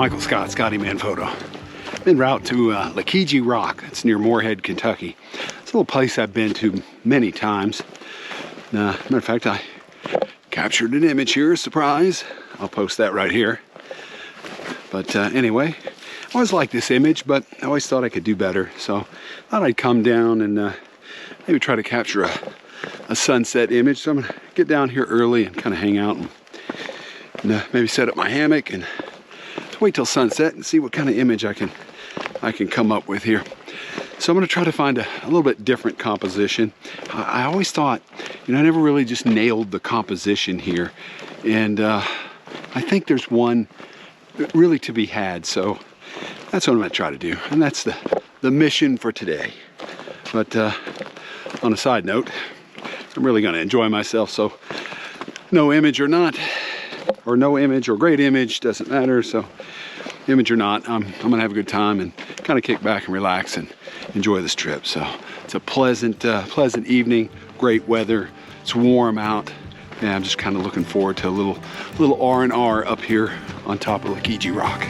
Michael Scott, Scotty Man Photo. En route to Lockegee Rock. It's near Morehead, Kentucky. It's a little place I've been to many times. Matter of fact, I captured an image here, surprise. I'll post that right here. But anyway, I always liked this image, but I always thought I could do better. So I thought I'd come down and maybe try to capture a sunset image. So I'm gonna get down here early and kind of hang out and maybe set up my hammock and wait till sunset and see what kind of image I can come up with here. So I'm going to try to find a little bit different composition. I always thought, you know, I never really just nailed the composition here, and I think there's one really to be had. So that's what I'm going to try to do, and that's the mission for today. But on a side note, I'm really going to enjoy myself. So no image or not, or no image or great image, doesn't matter. So image or not, I'm gonna have a good time and kind of kick back and relax and enjoy this trip. So it's a pleasant evening, great weather, it's warm out, and I'm just kind of looking forward to a little R&R up here on top of Lockegee Rock.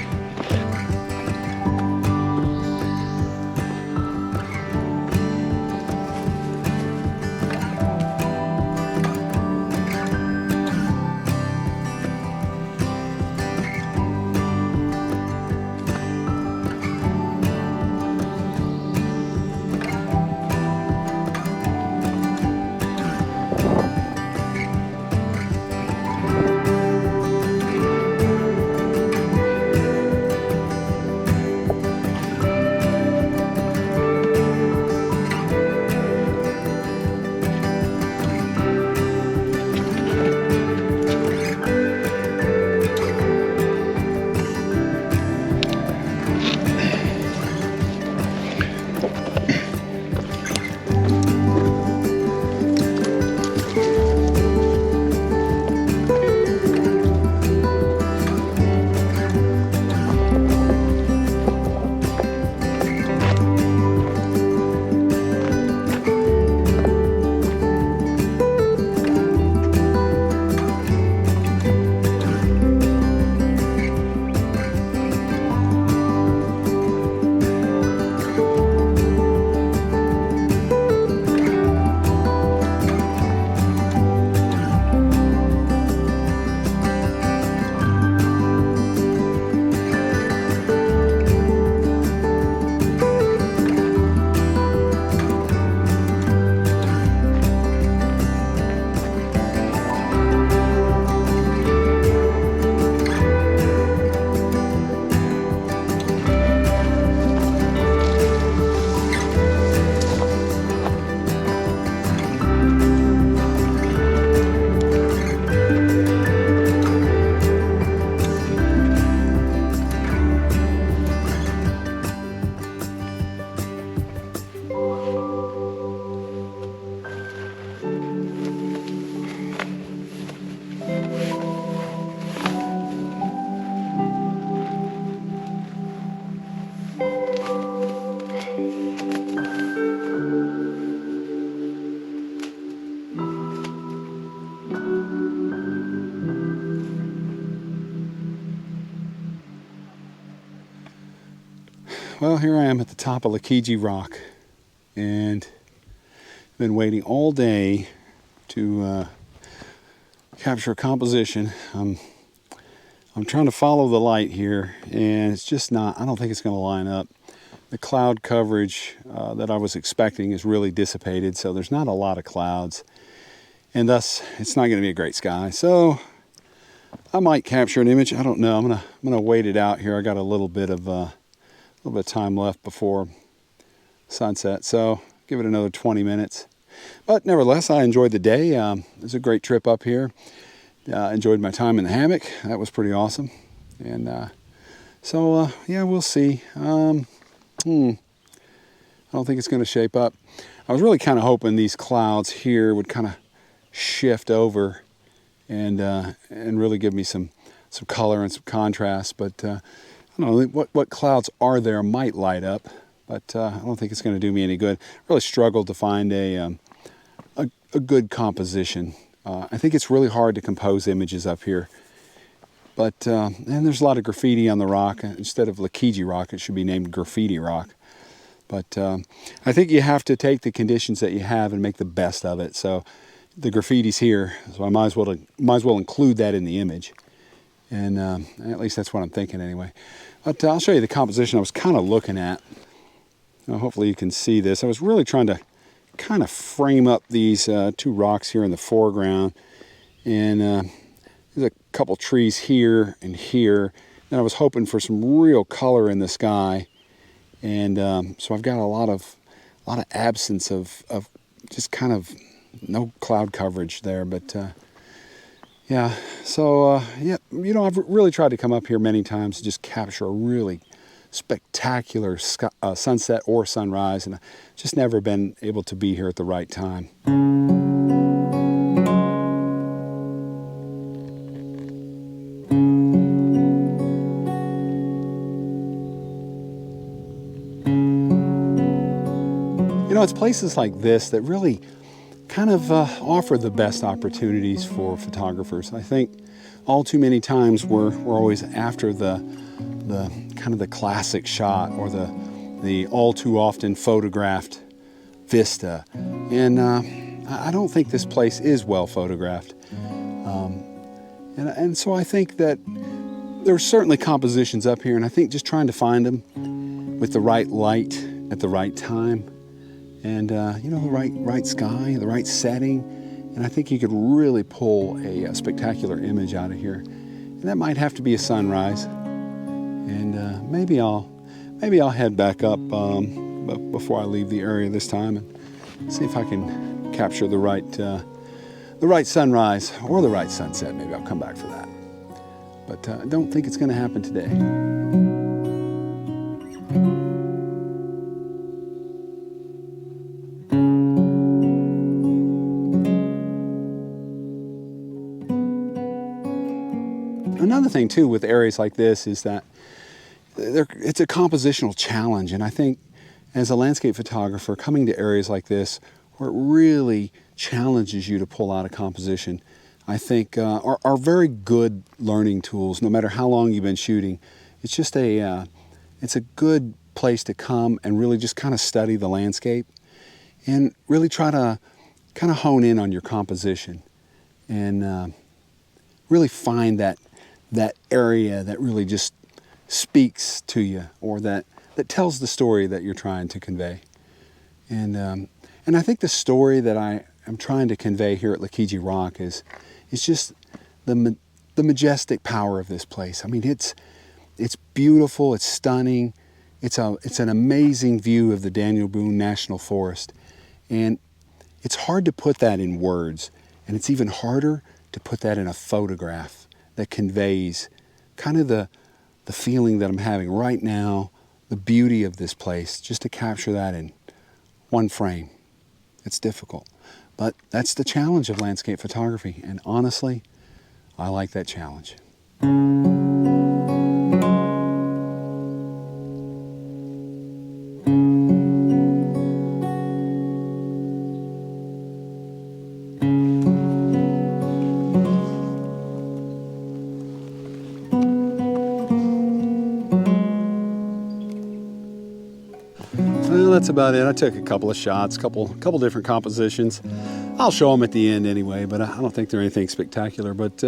Well, here I am at the top of Lockegee Rock, and I've been waiting all day to capture a composition. I'm trying to follow the light here, and it's just not, I don't think it's going to line up. The cloud coverage that I was expecting is really dissipated, so there's not a lot of clouds, and thus it's not going to be a great sky. So I might capture an image. I don't know. I'm gonna wait it out here. I got a little bit of little bit of time left before sunset, so give it another 20 minutes. But nevertheless, I enjoyed the day. It was a great trip up here. Enjoyed my time in the hammock. That was pretty awesome. And yeah, we'll see. I don't think it's going to shape up. I was really kind of hoping these clouds here would kind of shift over and really give me some color and some contrast. But I don't know what clouds are there might light up. But I don't think it's going to do me any good. Really struggled to find a good composition. I think it's really hard to compose images up here. But and there's a lot of graffiti on the rock. Instead of Lockegee Rock, it should be named Graffiti Rock. But I think you have to take the conditions that you have and make the best of it. So the graffiti's here, so I might as well include that in the image. And at least that's what I'm thinking anyway. But I'll show you the composition I was kind of looking at. Hopefully you can see this. I was really trying to kind of frame up these two rocks here in the foreground. And there's a couple trees here and here. And I was hoping for some real color in the sky. And so I've got a lot of absence of just kind of no cloud coverage there. But yeah, so yeah, I've really tried to come up here many times to just capture a really spectacular sunset or sunrise, and I've just never been able to be here at the right time. It's places like this that really kind of offer the best opportunities for photographers. I think all too many times we're always after the kind of the classic shot or the all too often photographed vista, and I don't think this place is well photographed, and so I think that there's certainly compositions up here, and I think just trying to find them with the right light at the right time, and the right sky, the right setting, and I think you could really pull a spectacular image out of here. And that might have to be a sunrise. And maybe I'll head back up before I leave the area this time and see if I can capture the right sunrise or the right sunset. Maybe I'll come back for that. But I don't think it's going to happen today. Another thing too with areas like this is that it's a compositional challenge, and I think as a landscape photographer coming to areas like this where it really challenges you to pull out a composition, I think are very good learning tools no matter how long you've been shooting. It's just it's a good place to come and really just kind of study the landscape and really try to kind of hone in on your composition and really find that area that really just speaks to you, or that tells the story that you're trying to convey. And I think the story that I am trying to convey here at Lockegee Rock is just the majestic power of this place. I mean, it's beautiful, it's stunning, it's an amazing view of the Daniel Boone National Forest, and it's hard to put that in words, and it's even harder to put that in a photograph that conveys kind of the feeling that I'm having right now, the beauty of this place, just to capture that in one frame. It's difficult, but that's the challenge of landscape photography, and honestly, I like that challenge. That's about it. I took a couple of shots, couple different compositions. I'll show them at the end anyway, but I don't think they're anything spectacular. But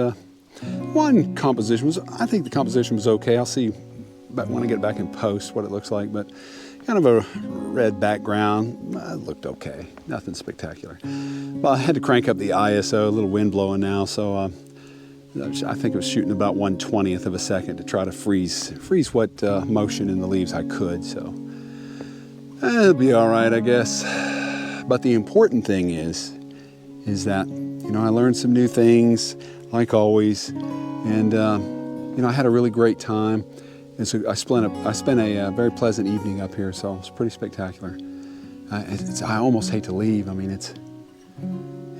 one composition I think the composition was okay. I'll see when I get back in post what it looks like, but kind of a red background. It looked okay, nothing spectacular. Well, I had to crank up the ISO, a little wind blowing now, so I think I was shooting about 1/20th of a second to try to freeze what motion in the leaves I could. So it'll be all right, I guess. But the important thing is that, you know, I learned some new things, like always, and you know, I had a really great time. And so I spent a very pleasant evening up here, so it's pretty spectacular. I almost hate to leave. I mean,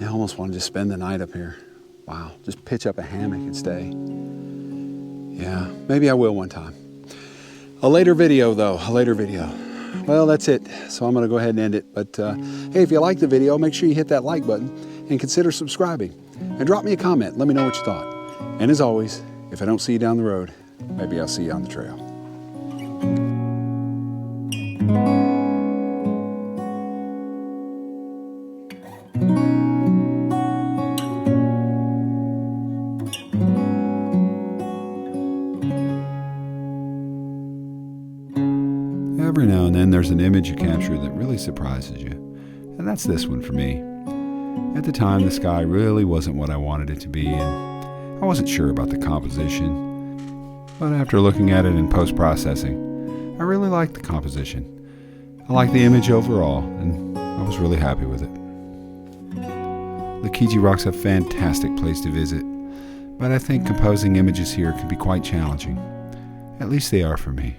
I almost want to just spend the night up here. Wow, just pitch up a hammock and stay. Yeah, maybe I will one time. A later video, though, a later video. Well, that's it. So I'm going to go ahead and end it. But hey, if you like the video, make sure you hit that like button and consider subscribing. And drop me a comment. Let me know what you thought. And as always, if I don't see you down the road, maybe I'll see you on the trail. Every now and then there's an image you capture that really surprises you, and that's this one for me. At the time, the sky really wasn't what I wanted it to be, and I wasn't sure about the composition, but after looking at it in post-processing, I really liked the composition. I liked the image overall, and I was really happy with it. Lockegee Rock's a fantastic place to visit, but I think composing images here can be quite challenging. At least they are for me.